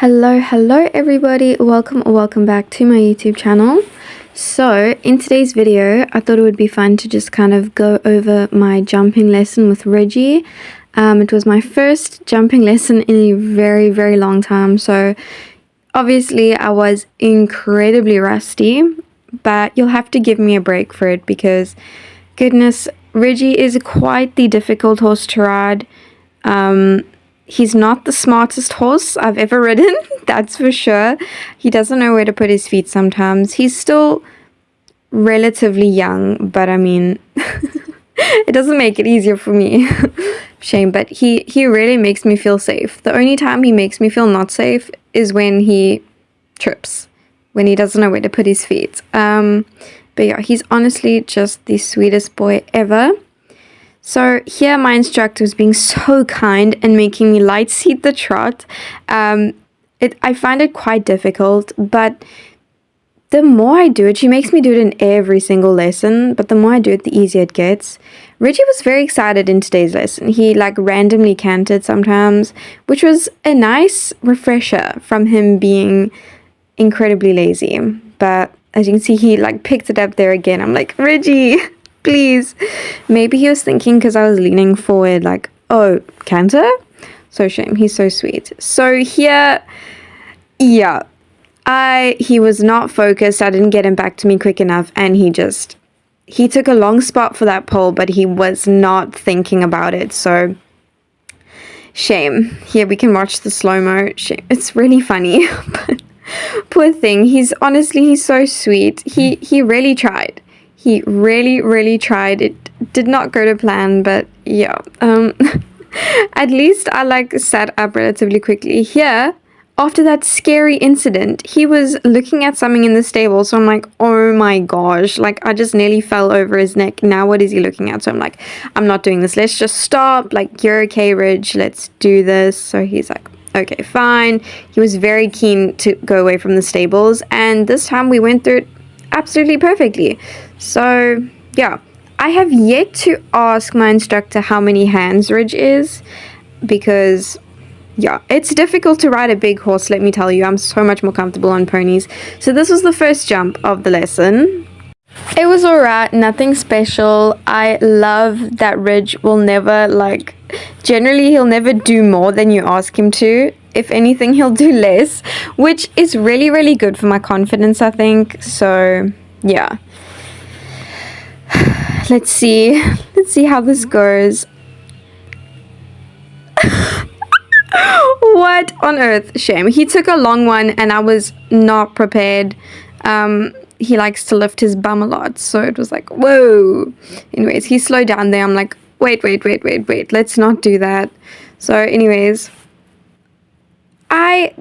Hello everybody, welcome back to my YouTube channel. So in today's video I thought it would be fun to just kind of go over my jumping lesson with Reggie. It was my first jumping lesson in a very long time, so obviously I was incredibly rusty, but you'll have to give me a break for it because goodness, Reggie is quite the difficult horse to ride. He's not the smartest horse I've ever ridden, that's for sure. He doesn't know where to put his feet sometimes. He's still relatively young, but I mean, it doesn't make it easier for me. Shame, but he really makes me feel safe. The only time he makes me feel not safe is when he trips, when he doesn't know where to put his feet. But yeah, he's honestly just the sweetest boy ever. So here my instructor was being so kind and making me light seat the trot. I find it quite difficult, but the more I do it, she makes me do it in every single lesson, but the more I do it, the easier it gets. Reggie was very excited in today's lesson. He randomly cantered sometimes, which was a nice refresher from him being incredibly lazy. But as you can see, he picked it up there again. I'm like, Reggie, please. Maybe he was thinking because I was leaning forward oh, canter? So shame. He's so sweet. So here, yeah, he was not focused. I didn't get him back to me quick enough, and he took a long spot for that pole, but he was not thinking about it. So shame. Here we can watch the slow-mo. Shame. It's really funny. But poor thing. He's so sweet. He really tried. He really tried. It did not go to plan, but yeah. At least I sat up relatively quickly. Here, after that scary incident, he was looking at something in the stable, so I'm like, oh my gosh, I just nearly fell over his neck. Now what is he looking at? So I'm like, I'm not doing this. Let's just stop. You're okay, Ridge. Let's do this. So he's like, okay, fine. He was very keen to go away from the stables, and this time we went through it absolutely perfectly. So yeah, I have yet to ask my instructor how many hands Ridge is, because yeah, it's difficult to ride a big horse, let me tell you. I'm so much more comfortable on ponies. So this was the first jump of the lesson. It was alright, nothing special. I love that Ridge will never generally he'll never do more than you ask him to. If anything, he'll do less, which is really good for my confidence, I think. So yeah, let's see how this goes. What on earth? Shame. He took a long one and I was not prepared. He likes to lift his bum a lot, so it was like, whoa. Anyways, he slowed down there. I'm like, wait, let's not do that. So anyways,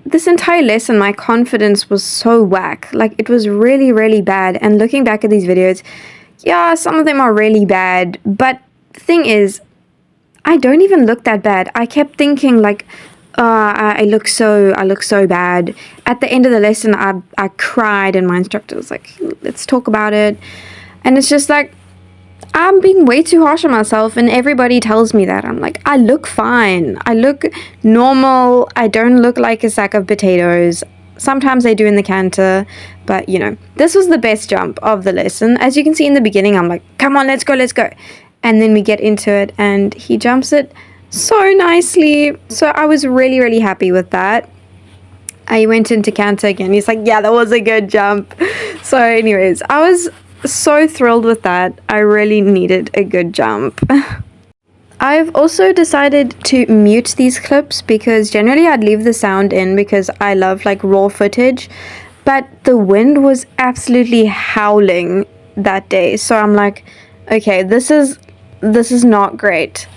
this entire lesson, my confidence was so whack. It was really bad. And looking back at these videos, yeah, some of them are really bad, but the thing is, I don't even look that bad. I kept thinking I look so bad. At the end of the lesson, I cried, and my instructor was like, let's talk about it. And it's just I'm being way too harsh on myself, and everybody tells me that. I'm like, I look fine. I look normal. I don't look like a sack of potatoes. Sometimes I do in the canter, but this was the best jump of the lesson. As you can see in the beginning, I'm like, come on, let's go. And then we get into it, and he jumps it so nicely. So I was really happy with that. I went into canter again. He's like, yeah, that was a good jump. So anyways, I was so thrilled with that. I really needed a good jump. I've also decided to mute these clips because generally I'd leave the sound in because I love raw footage, but the wind was absolutely howling that day. So I'm like, okay, this is not great.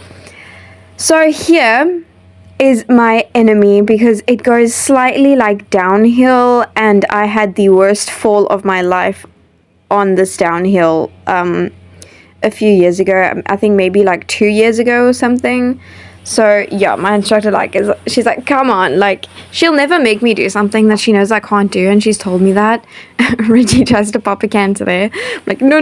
So here is my enemy because it goes slightly downhill, and I had the worst fall of my life on this downhill a few years ago. I think maybe 2 years ago or something. So yeah, my instructor she's like, come on, she'll never make me do something that she knows I can't do, and she's told me that. Reggie tries to pop a canter there. I'm like, no,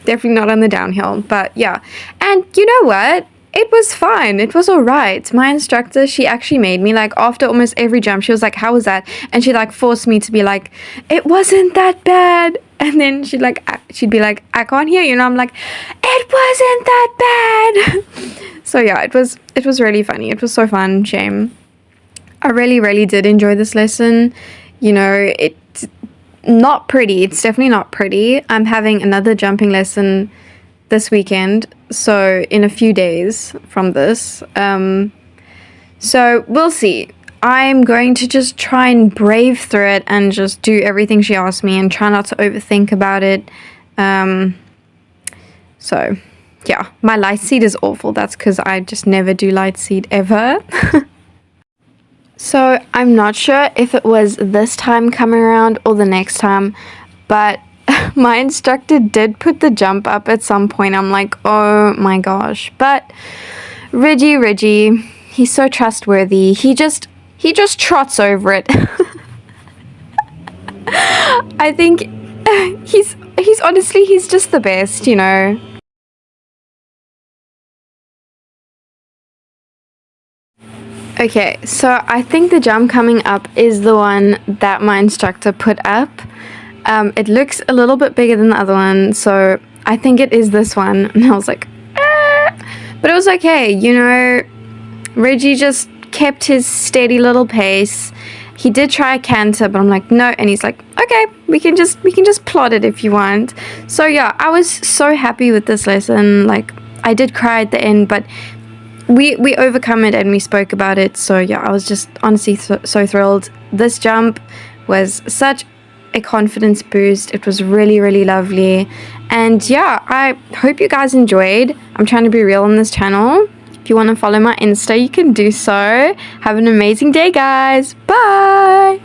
definitely not on the downhill. But yeah, and you know what? It was fine. It was all right. My instructor, she actually made me, like, after almost every jump, she was like, how was that? And she, like, forced me to be like, it wasn't that bad. And then she'd be like, I can't hear you. And I'm like, it wasn't that bad. So yeah, it was really funny. It was so fun. Shame. I really, really did enjoy this lesson. You know, it's not pretty. It's definitely not pretty. I'm having another jumping lesson this weekend, so in a few days from this. So we'll see. I'm going to just try and brave through it and just do everything she asked me and try not to overthink about it. So yeah, my light seat is awful. That's because I just never do light seat ever. So I'm not sure if it was this time coming around or the next time, but my instructor did put the jump up at some point. I'm like, oh my gosh. But Reggie, he's so trustworthy. He just trots over it. I think he's honestly, he's just the best, you know. Okay, so I think the jump coming up is the one that my instructor put up. It looks a little bit bigger than the other one, so I think it is this one. And I was like, but it was okay, you know. Reggie just kept his steady little pace. He did try a canter, but I'm like, no. And he's like, okay, we can just plot it if you want. So yeah, I was so happy with this lesson. Like, I did cry at the end, but we overcome it and we spoke about it. So yeah, I was just honestly so thrilled. This jump was such a confidence boost. It was really, really lovely. And yeah, I hope you guys enjoyed. I'm trying to be real on this channel. If you want to follow my Insta, you can do so. Have an amazing day, guys. Bye.